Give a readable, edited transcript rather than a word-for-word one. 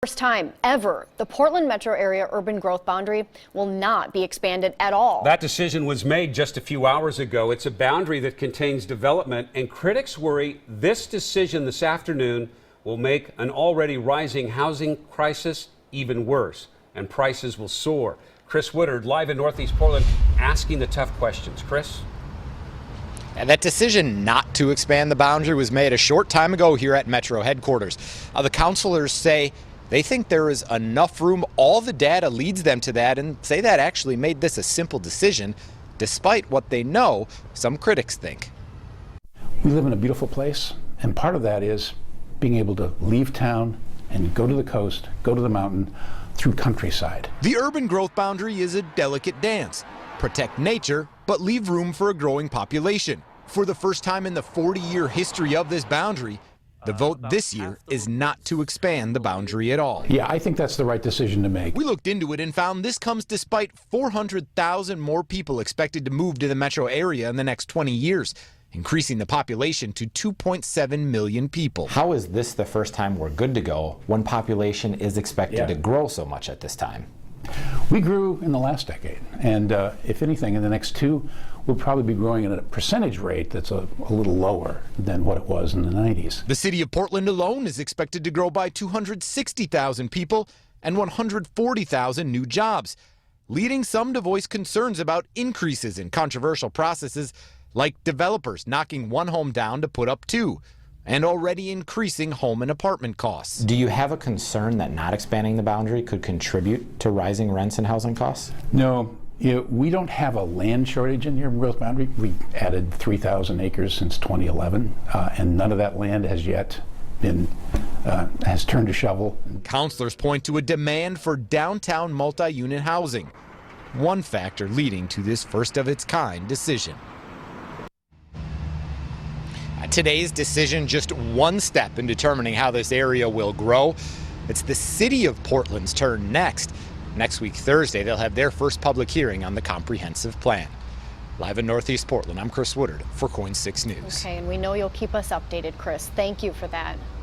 first time ever, the Portland metro area urban growth boundary will not be expanded at all. That decision was made just a few hours ago. It's a boundary that contains development, and critics worry this decision this afternoon will make an already rising housing crisis even worse, and prices will soar. Chris Woodard, live in Northeast Portland, asking the tough questions. Chris? And that decision not to expand the boundary was made a short time ago here at Metro headquarters. The councilors say they think there is enough room. All the data leads them to that, and say that actually made this a simple decision, despite what they know some critics think. We live in a beautiful place, and part of that is being able to leave town and go to the coast, go to the mountain, through countryside. The urban growth boundary is a delicate dance. Protect nature, but leave room for a growing population. For the first time in the 40-year history of this boundary, the vote this year is not to expand the boundary at all. Yeah, I think that's the right decision to make. We looked into it and found this comes despite 400,000 more people expected to move to the metro area in the next 20 years, increasing the population to 2.7 million people. How is this the first time we're good to go when population is expected to grow so much at this time? We grew in the last decade, and if anything, in the next two, we'll probably be growing at a percentage rate that's a little lower than what it was in the 90s. The city of Portland alone is expected to grow by 260,000 people and 140,000 new jobs, leading some to voice concerns about increases in controversial processes like developers knocking one home down to put up two, and already increasing home and apartment costs. Do you have a concern that not expanding the boundary could contribute to rising rents and housing costs? No, we don't have a land shortage in the urban growth boundary. We added 3,000 acres since 2011, and none of that land has yet been has turned to shovel. Councilors point to a demand for downtown multi-unit housing, one factor leading to this first-of-its-kind decision. Today's decision just one step in determining how this area will grow. It's the city of Portland's turn next. Next week, Thursday, they'll have their first public hearing on the comprehensive plan. Live in Northeast Portland, I'm Chris Woodard for KOIN 6 News. Okay, and we know you'll keep us updated, Chris. Thank you for that.